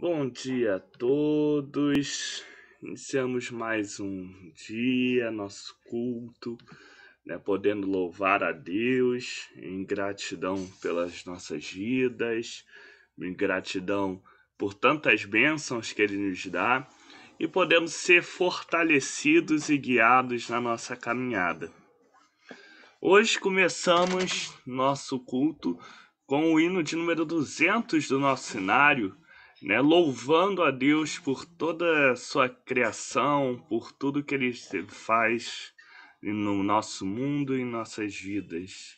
Bom dia a todos. Iniciamos mais um dia, nosso culto, podendo louvar a Deus em gratidão pelas nossas vidas, em gratidão por tantas bênçãos que Ele nos dá e podemos ser fortalecidos e guiados na nossa caminhada. Hoje começamos nosso culto com o hino de número 200 do nosso cenário, louvando a Deus por toda a sua criação, por tudo que Ele faz no nosso mundo e em nossas vidas.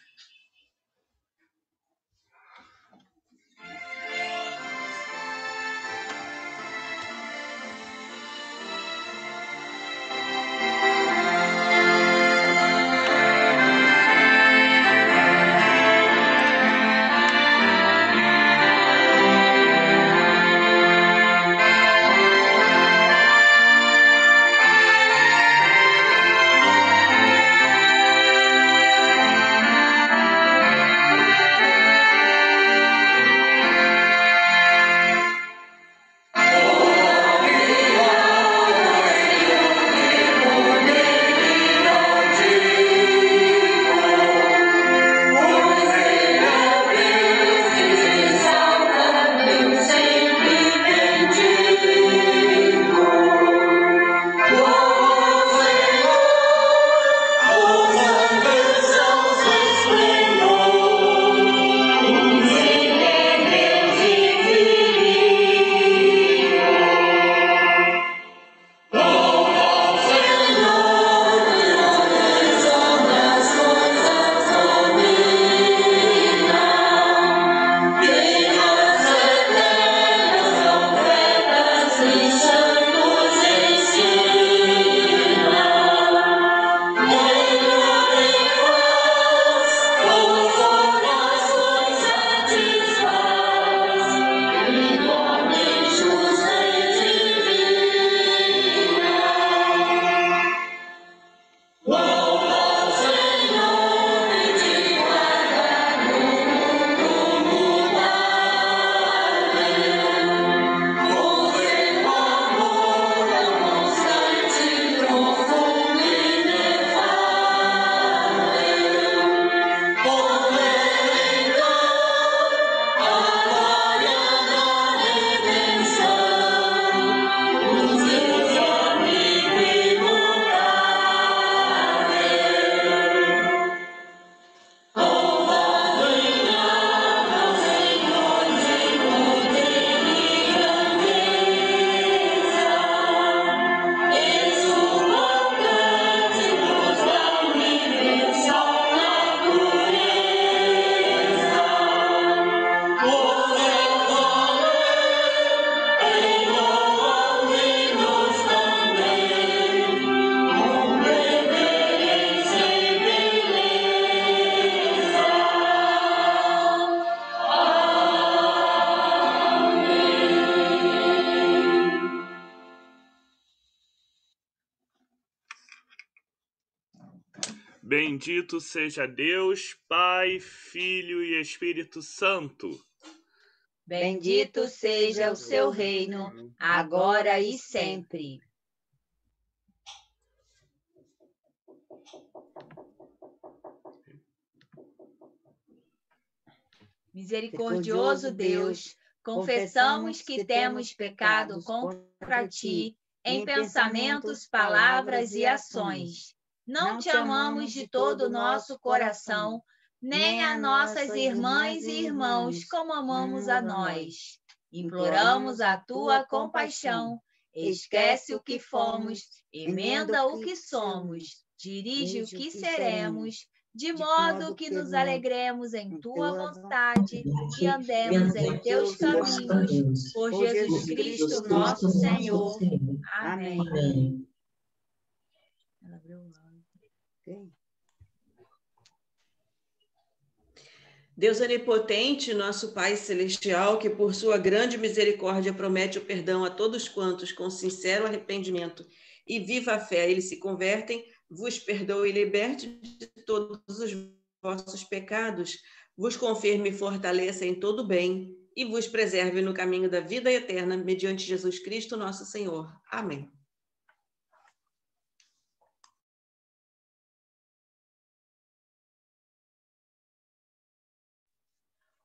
Bendito seja Deus, Pai, Filho e Espírito Santo. Bendito seja o seu reino, agora e sempre. Misericordioso Deus, confessamos que temos pecado contra ti em pensamentos, palavras e ações. Não te amamos de todo o nosso coração, nem a nossas irmãs e irmãos como amamos a nós. Imploramos a tua compaixão, esquece o que fomos, emenda o que somos, dirige o que seremos, de modo que nos alegremos em tua vontade e andemos em teus caminhos, por Jesus Cristo nosso Senhor. Amém. Deus onipotente, nosso Pai celestial, que por sua grande misericórdia promete o perdão a todos quantos com sincero arrependimento e viva fé a ele se convertem, vos perdoe e liberte de todos os vossos pecados, vos confirme e fortaleça em todo bem e vos preserve no caminho da vida eterna, mediante Jesus Cristo, nosso Senhor. Amém.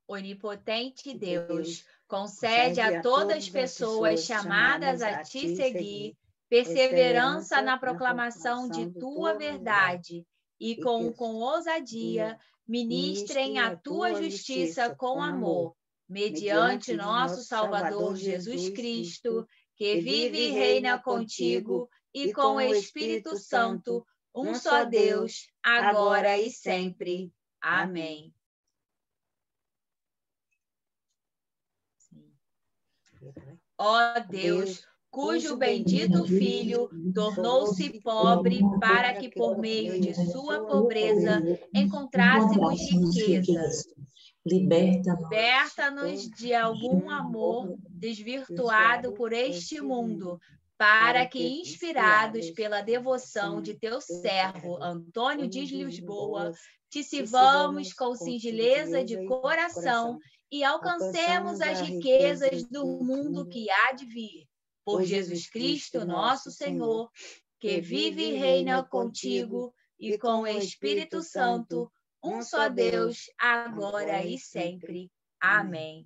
Onipotente Deus, concede a todas as pessoas chamadas a te seguir perseverança na proclamação de tua verdade e com ousadia ministrem a tua justiça com amor, mediante nosso Salvador Jesus Cristo, que vive e reina contigo e com o Espírito Santo, um só Deus, agora e sempre. Amém. Ó Deus, cujo bendito Filho tornou-se pobre para que por meio de sua pobreza encontrássemos riqueza. Liberta-nos de algum amor desvirtuado por este mundo, para que, inspirados pela devoção de teu servo Antônio de Lisboa, te sirvamos com singeleza de coração e alcancemos as riquezas do mundo que há de vir. Por Jesus Cristo, nosso Senhor, que vive e reina contigo e com o Espírito Santo, um só Deus, agora e sempre. Amém.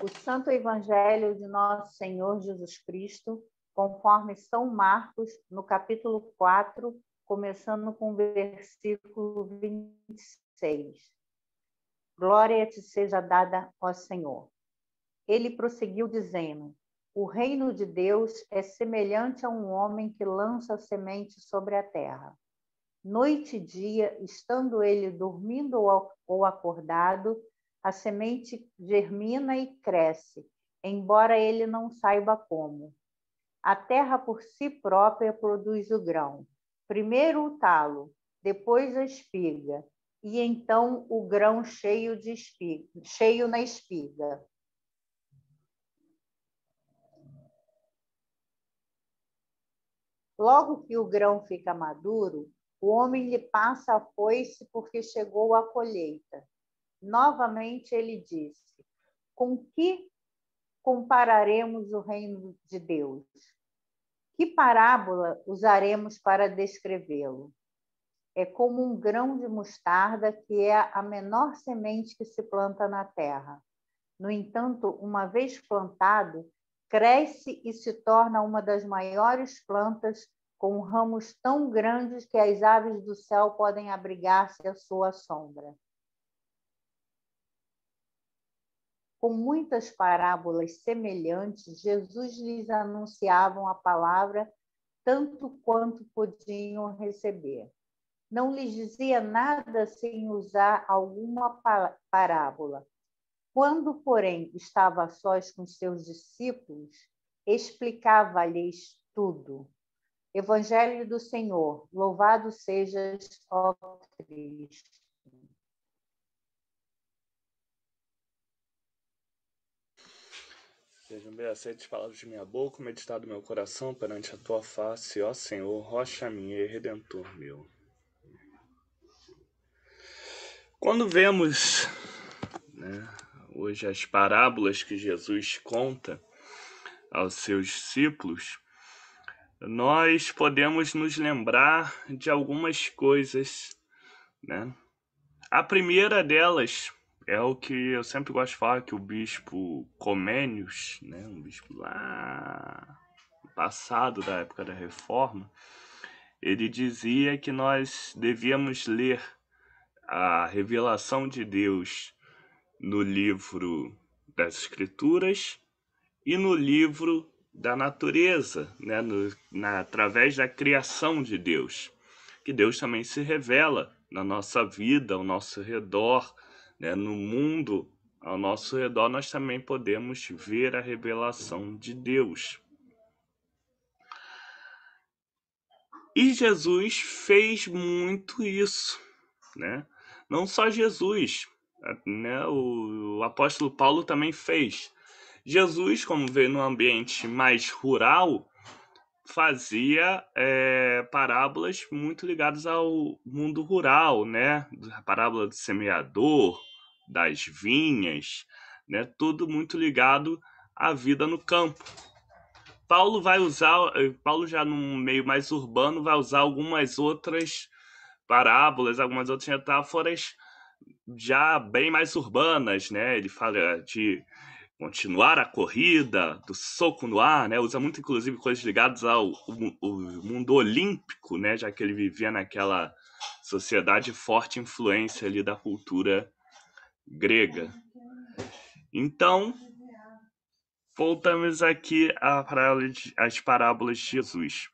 O Santo Evangelho de Nosso Senhor Jesus Cristo, conforme São Marcos, no capítulo 4, começando com o versículo 26. Glória te seja dada, ó Senhor. Ele prosseguiu dizendo: o reino de Deus é semelhante a um homem que lança semente sobre a terra. Noite e dia, estando ele dormindo ou acordado, a semente germina e cresce, embora ele não saiba como. A terra por si própria produz o grão. Primeiro o talo, depois a espiga, e então o grão cheio na espiga. Logo que o grão fica maduro, o homem lhe passa a foice porque chegou a colheita. Novamente ele disse: com que compararemos o reino de Deus? Que parábola usaremos para descrevê-lo? É como um grão de mostarda, que é a menor semente que se planta na terra. No entanto, uma vez plantado, cresce e se torna uma das maiores plantas, com ramos tão grandes que as aves do céu podem abrigar-se à sua sombra. Com muitas parábolas semelhantes, Jesus lhes anunciava a palavra tanto quanto podiam receber. Não lhes dizia nada sem usar alguma parábola. Quando, porém, estava a sós com seus discípulos, explicava-lhes tudo. Evangelho do Senhor, louvado sejas, ó Cristo. Sejam bem aceitas as palavras de minha boca, meditado meu coração perante a tua face, ó Senhor, rocha minha e redentor meu. Quando vemos, hoje as parábolas que Jesus conta aos seus discípulos, nós podemos nos lembrar de algumas coisas, né? A primeira delas é o que eu sempre gosto de falar, que o bispo Comênios, né, um bispo lá passado, da época da Reforma, ele dizia que nós devíamos ler a revelação de Deus no livro das Escrituras e no livro da natureza, né, através da criação de Deus. Que Deus também se revela na nossa vida, ao nosso redor, né, no mundo ao nosso redor, nós também podemos ver a revelação de Deus. E Jesus fez muito isso, né? Não só Jesus, né? O apóstolo Paulo também fez. Jesus, como veio num ambiente mais rural, fazia parábolas muito ligadas ao mundo rural, né? A parábola do semeador, das vinhas, né? Tudo muito ligado à vida no campo. Paulo já num meio mais urbano, vai usar algumas outras parábolas, algumas outras metáforas já bem mais urbanas, né? Ele fala de continuar a corrida, do soco no ar, né? Usa muito, inclusive, coisas ligadas ao mundo olímpico, né? Já que ele vivia naquela sociedade de forte influência ali da cultura grega. Então, voltamos aqui às parábolas de Jesus.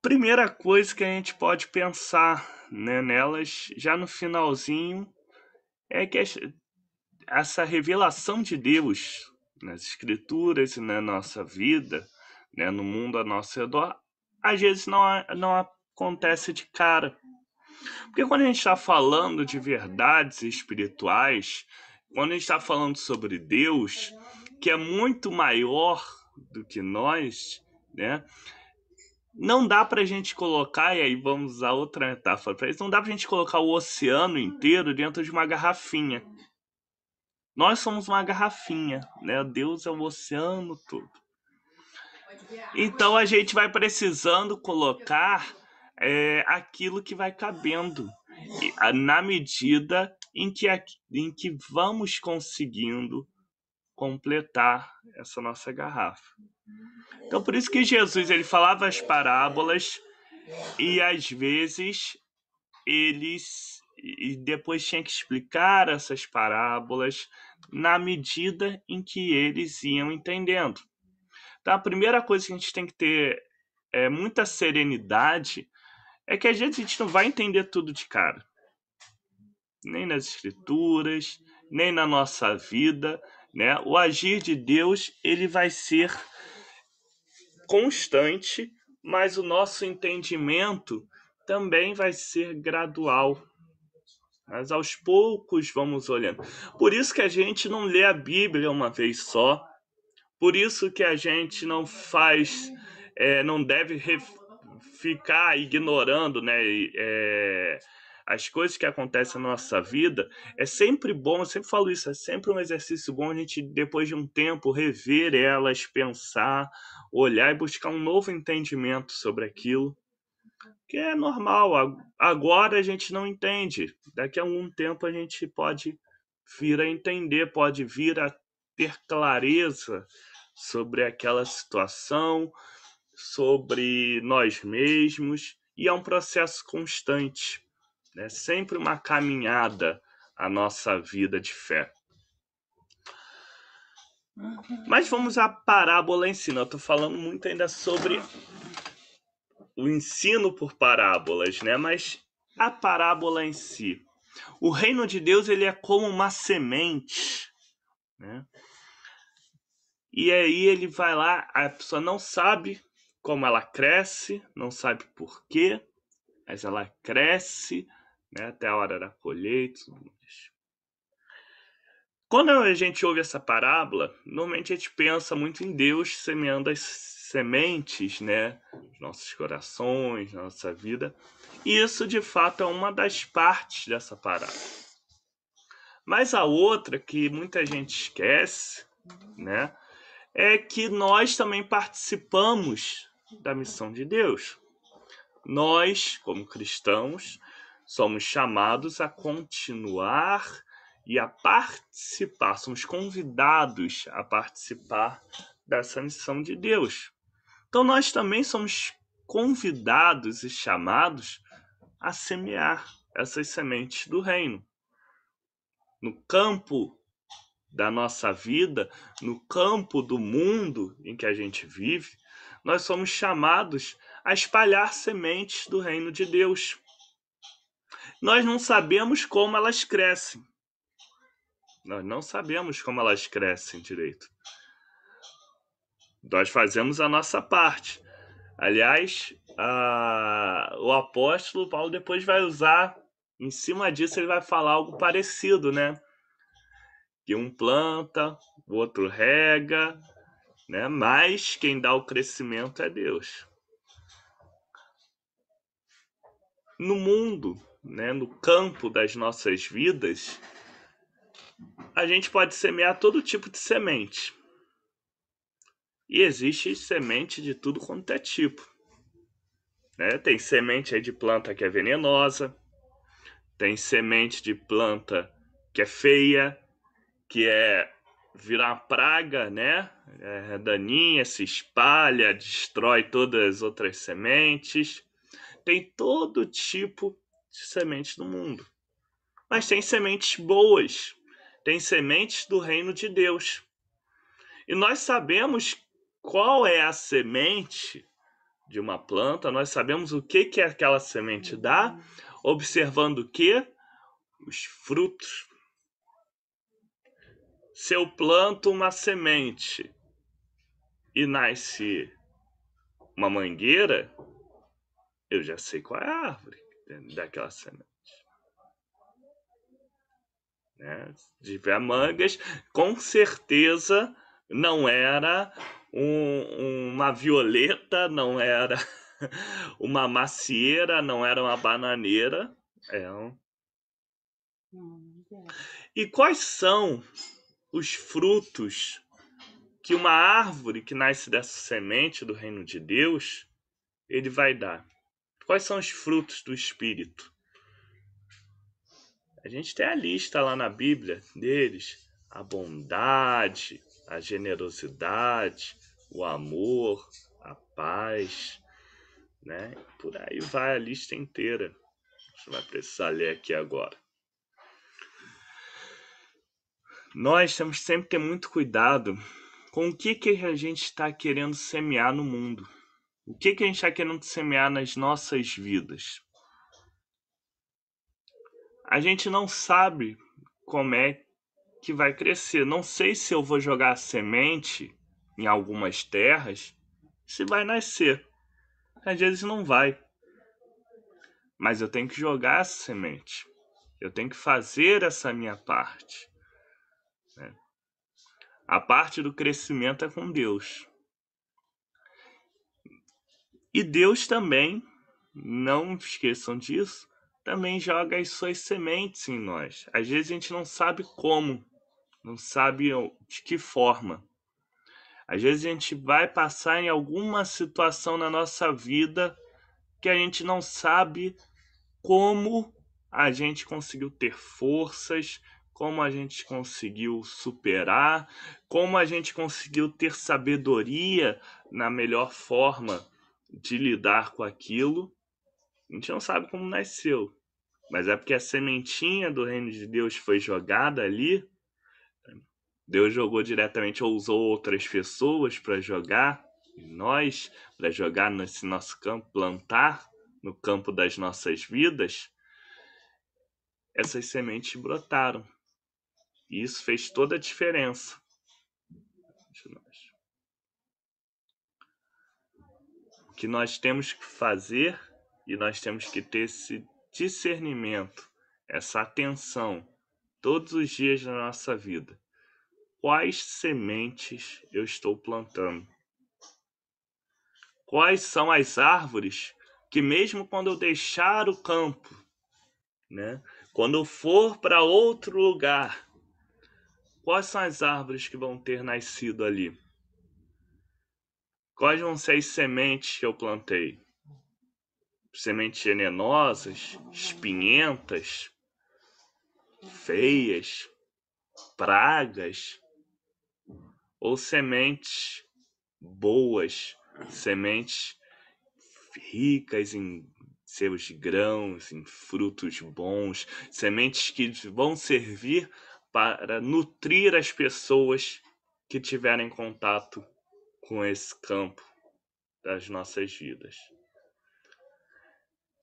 Primeira coisa que a gente pode pensar, né, nelas, já no finalzinho, é que essa revelação de Deus nas Escrituras e na nossa vida, né, no mundo ao nosso redor, às vezes não acontece de cara. Porque quando a gente está falando de verdades espirituais, quando a gente está falando sobre Deus, que é muito maior do que nós, né, não dá para a gente colocar, e aí vamos usar outra metáfora para isso, não dá para a gente colocar o oceano inteiro dentro de uma garrafinha. Nós somos uma garrafinha, né? Deus é o oceano todo. Então a gente vai precisando colocar aquilo que vai cabendo, na medida em que vamos conseguindo completar essa nossa garrafa. Então por isso que Jesus ele falava as parábolas e às vezes e depois tinha que explicar essas parábolas na medida em que eles iam entendendo. Então, a primeira coisa que a gente tem que ter muita serenidade é que às vezes a gente não vai entender tudo de cara. Nem nas Escrituras, nem na nossa vida, né? O agir de Deus ele vai ser constante, mas o nosso entendimento também vai ser gradual. Mas aos poucos vamos olhando. Por isso que a gente não lê a Bíblia uma vez só. Por isso que a gente não faz, não deve ficar ignorando, né, as coisas que acontecem na nossa vida. É sempre bom, eu sempre falo isso, é sempre um exercício bom a gente, depois de um tempo, rever elas, pensar, olhar e buscar um novo entendimento sobre aquilo. Que é normal, agora a gente não entende. Daqui a algum tempo a gente pode vir a entender, pode vir a ter clareza sobre aquela situação, sobre nós mesmos, e é um processo constante, né? Sempre uma caminhada a nossa vida de fé. Mas vamos à parábola em si. Eu estou falando muito ainda sobre o ensino por parábolas, né? Mas a parábola em si. O reino de Deus, ele é como uma semente, né? E aí ele vai lá, a pessoa não sabe como ela cresce, não sabe por quê, mas ela cresce, né, até a hora da colheita e tudo mais. Quando a gente ouve essa parábola, normalmente a gente pensa muito em Deus semeando as sementes, né, nos nossos corações, na nossa vida. E isso, de fato, é uma das partes dessa parábola. Mas a outra, que muita gente esquece, né, é que nós também participamos da missão de Deus. Nós, como cristãos, somos chamados a continuar e a participar, somos convidados a participar dessa missão de Deus. Então nós também somos convidados e chamados a semear essas sementes do reino. No campo da nossa vida, no campo do mundo em que a gente vive, nós somos chamados a espalhar sementes do reino de Deus. Nós não sabemos como elas crescem. Nós não sabemos como elas crescem direito. Nós fazemos a nossa parte. Aliás, o apóstolo Paulo depois vai usar, em cima disso ele vai falar algo parecido, né? Que um planta, o outro rega, né? Mas quem dá o crescimento é Deus. No mundo, né, no campo das nossas vidas, a gente pode semear todo tipo de semente. E existe semente de tudo quanto é tipo. Né? Tem semente aí de planta que é venenosa, tem semente de planta que é feia, que é virar uma praga, né? É daninha, se espalha, destrói todas as outras sementes. Tem todo tipo de semente no mundo. Mas tem sementes boas, tem sementes do reino de Deus. E nós sabemos qual é a semente de uma planta, nós sabemos o que aquela semente dá, observando o quê? Os frutos. Se eu planto uma semente e nasce uma mangueira, eu já sei qual é a árvore daquela semente. Né? Se tiver mangas, com certeza não era uma violeta, não era uma macieira, não era uma bananeira. E quais são os frutos que uma árvore que nasce dessa semente do reino de Deus, ele vai dar? Quais são os frutos do Espírito? A gente tem a lista lá na Bíblia deles: a bondade, a generosidade, o amor, a paz, né? Por aí vai a lista inteira. Você vai precisar ler aqui agora. Nós temos que sempre ter muito cuidado com o que a gente está querendo semear no mundo. O que a gente está querendo semear nas nossas vidas. A gente não sabe como é que vai crescer. Não sei se eu vou jogar semente em algumas terras, se vai nascer. Às vezes não vai. Mas eu tenho que jogar essa semente. Eu tenho que fazer essa minha parte. Né? A parte do crescimento é com Deus. E Deus também, não esqueçam disso, também joga as suas sementes em nós. Às vezes a gente não sabe como, não sabe de que forma. Às vezes a gente vai passar em alguma situação na nossa vida que a gente não sabe como a gente conseguiu ter forças, como a gente conseguiu superar, como a gente conseguiu ter sabedoria na melhor forma de lidar com aquilo. A gente não sabe como nasceu, mas é porque a sementinha do reino de Deus foi jogada ali, Deus jogou diretamente ou usou outras pessoas para jogar em nós, para jogar nesse nosso campo, plantar no campo das nossas vidas, essas sementes brotaram. E isso fez toda a diferença de nós. O que nós temos que fazer, e nós temos que ter esse discernimento, essa atenção, todos os dias da nossa vida. Quais sementes eu estou plantando? Quais são as árvores que mesmo quando eu deixar o campo, né, quando eu for para outro lugar, quais são as árvores que vão ter nascido ali? Quais vão ser as sementes que eu plantei? Sementes venenosas, espinhentas, feias, pragas? Ou sementes boas, sementes ricas em seus grãos, em frutos bons, sementes que vão servir para nutrir as pessoas que tiverem contato com esse campo das nossas vidas.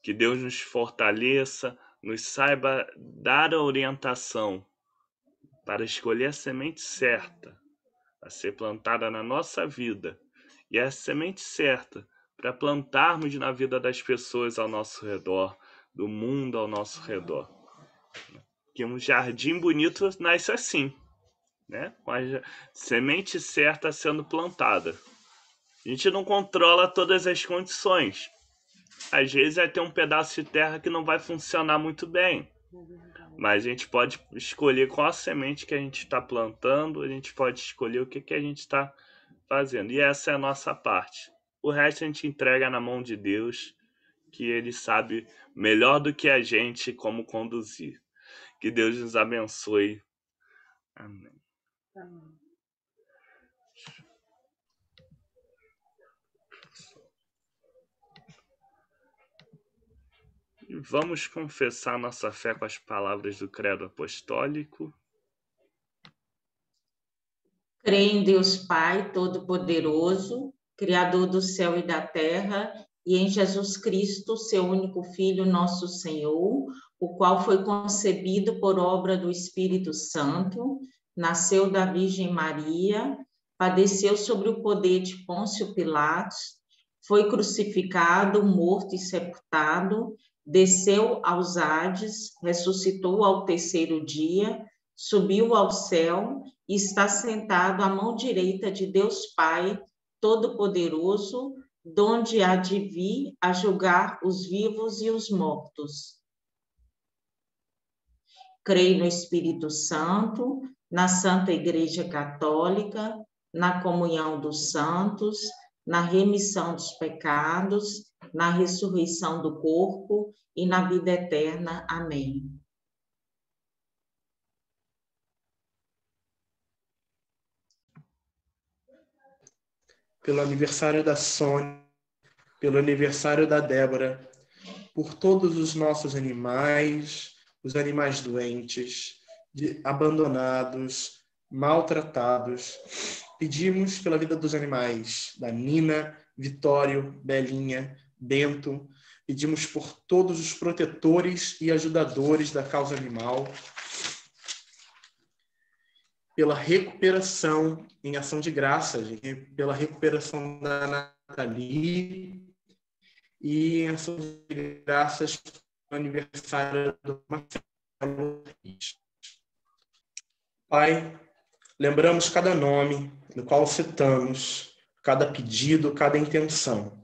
Que Deus nos fortaleça, nos saiba dar a orientação para escolher a semente certa a ser plantada na nossa vida e a semente certa para plantarmos na vida das pessoas ao nosso redor, do mundo ao nosso redor. Que um jardim bonito nasce assim, né? Com a semente certa sendo plantada. A gente não controla todas as condições. Às vezes vai ter um pedaço de terra que não vai funcionar muito bem. Mas a gente pode escolher qual a semente que a gente está plantando, a gente pode escolher o que a gente está fazendo. E essa é a nossa parte. O resto a gente entrega na mão de Deus, que Ele sabe melhor do que a gente como conduzir. Que Deus nos abençoe. Amém. Amém. E vamos confessar nossa fé com as palavras do Credo Apostólico. Creio em Deus Pai Todo-Poderoso, Criador do céu e da terra, e em Jesus Cristo, seu único Filho, nosso Senhor, o qual foi concebido por obra do Espírito Santo, nasceu da Virgem Maria, padeceu sobre o poder de Pôncio Pilatos, foi crucificado, morto e sepultado, desceu aos Hades, ressuscitou ao terceiro dia, subiu ao céu e está sentado à mão direita de Deus Pai Todo-Poderoso, donde há de vir a julgar os vivos e os mortos. Creio no Espírito Santo, na Santa Igreja Católica, na comunhão dos santos, na remissão dos pecados, na ressurreição do corpo e na vida eterna. Amém. Pelo aniversário da Sônia, pelo aniversário da Débora, por todos os nossos animais, os animais doentes, abandonados, maltratados. Pedimos pela vida dos animais, da Nina, Vitório, Belinha, Bento. Pedimos por todos os protetores e ajudadores da causa animal, pela recuperação em ação de graças, pela recuperação da Nathalie e em ação de graças no aniversário do Marcelo. Pai, lembramos cada nome no qual citamos, cada pedido, cada intenção.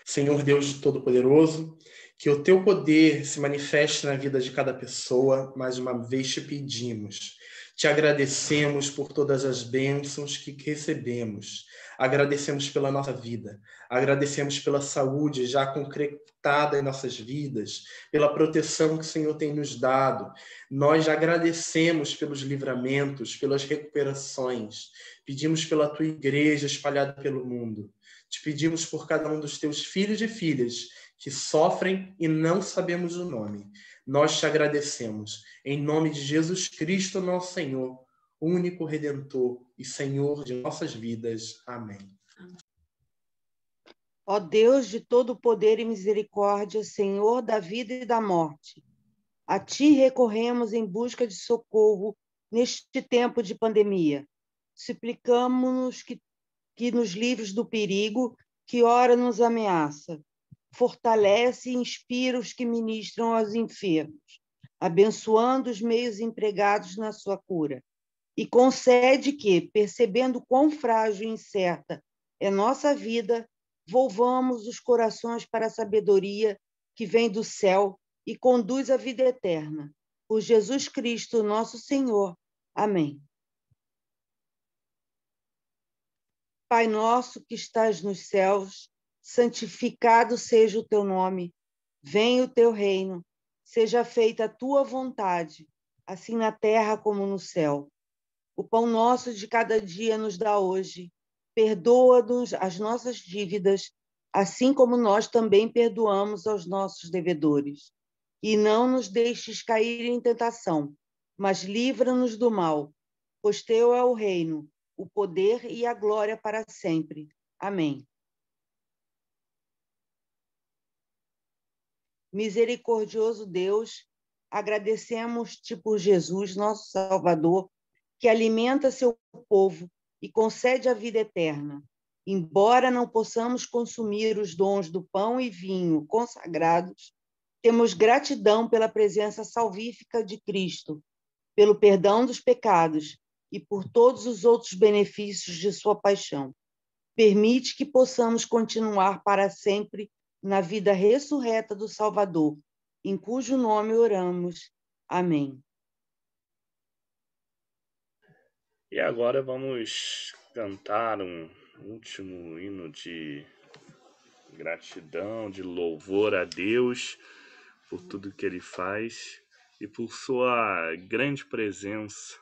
Senhor Deus Todo-Poderoso, que o teu poder se manifeste na vida de cada pessoa, mais uma vez te pedimos. Te agradecemos por todas as bênçãos que recebemos. Agradecemos pela nossa vida. Agradecemos pela saúde já concretada em nossas vidas, pela proteção que o Senhor tem nos dado. Nós agradecemos pelos livramentos, pelas recuperações. Pedimos pela tua igreja espalhada pelo mundo. Te pedimos por cada um dos teus filhos e filhas que sofrem e não sabemos o nome. Nós te agradecemos. Em nome de Jesus Cristo, nosso Senhor, único Redentor e Senhor de nossas vidas. Amém. Ó Deus de todo poder e misericórdia, Senhor da vida e da morte, a Ti recorremos em busca de socorro neste tempo de pandemia. Suplicamos-nos que nos livres do perigo que ora nos ameaça. Fortalece e inspira os que ministram aos enfermos, abençoando os meios empregados na sua cura. E concede que, percebendo quão frágil e incerta é nossa vida, volvamos os corações para a sabedoria que vem do céu e conduz à vida eterna. Por Jesus Cristo, nosso Senhor. Amém. Pai nosso que estás nos céus, santificado seja o teu nome. Venha o teu reino. Seja feita a tua vontade, assim na terra como no céu. O pão nosso de cada dia nos dá hoje. Perdoa-nos as nossas dívidas, assim como nós também perdoamos aos nossos devedores. E não nos deixes cair em tentação, mas livra-nos do mal, pois teu é o reino, o poder e a glória para sempre. Amém. Misericordioso Deus, agradecemos-te por Jesus, nosso Salvador, que alimenta seu povo e concede a vida eterna. Embora não possamos consumir os dons do pão e vinho consagrados, temos gratidão pela presença salvífica de Cristo, pelo perdão dos pecados e por todos os outros benefícios de sua paixão. Permite que possamos continuar para sempre na vida ressurreta do Salvador, em cujo nome oramos. Amém. E agora vamos cantar um último hino de gratidão, de louvor a Deus por tudo que Ele faz e por sua grande presença.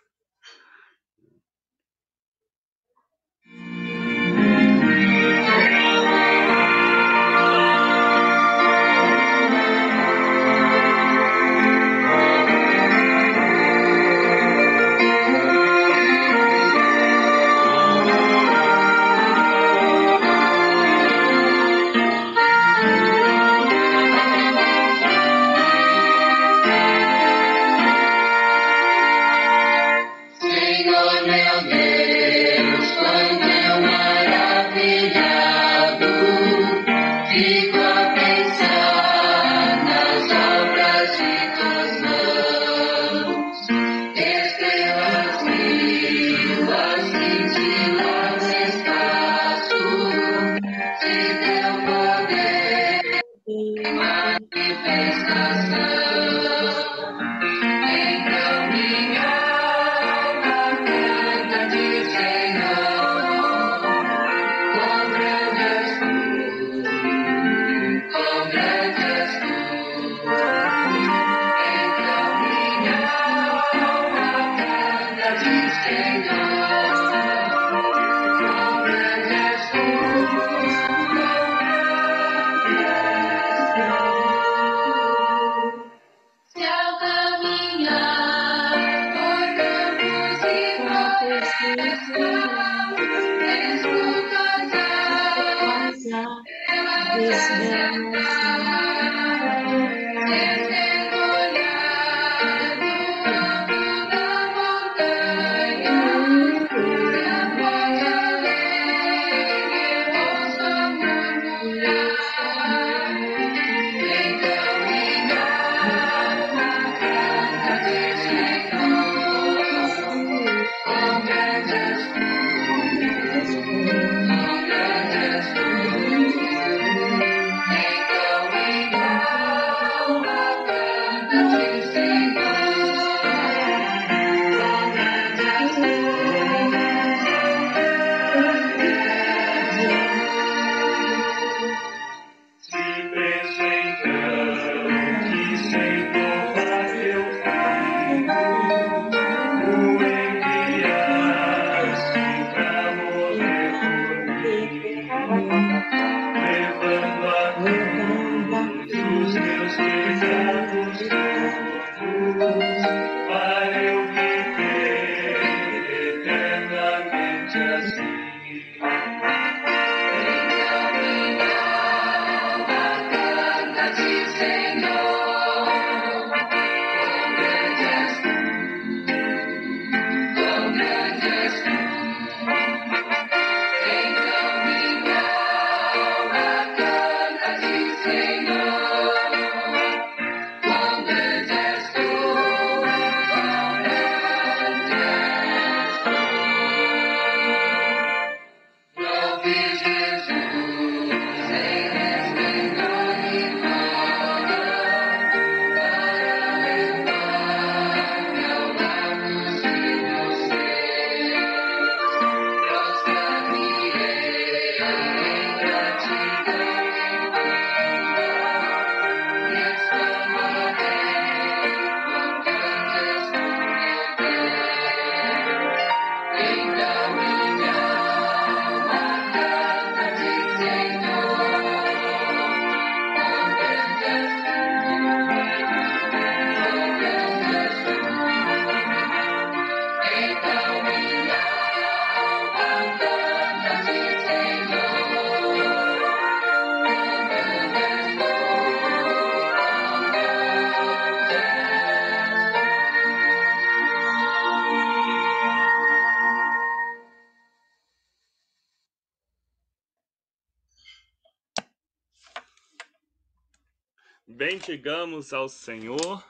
Bendigamos ao Senhor.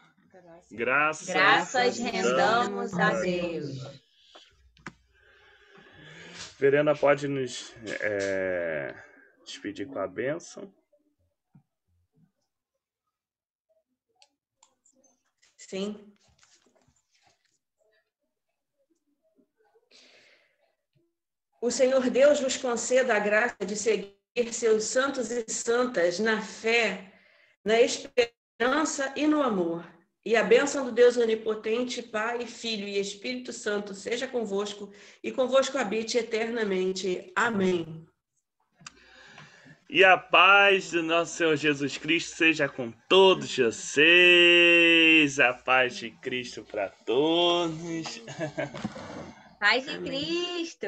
Graças rendamos a Deus. Verena pode nos despedir com a bênção. Sim. O Senhor Deus vos conceda a graça de seguir seus santos e santas na fé, na esperança e no amor. E a bênção do Deus onipotente, Pai, Filho e Espírito Santo seja convosco e convosco habite eternamente. Amém. E a paz do nosso Senhor Jesus Cristo seja com todos vocês. A paz de Cristo para todos. Paz de Cristo.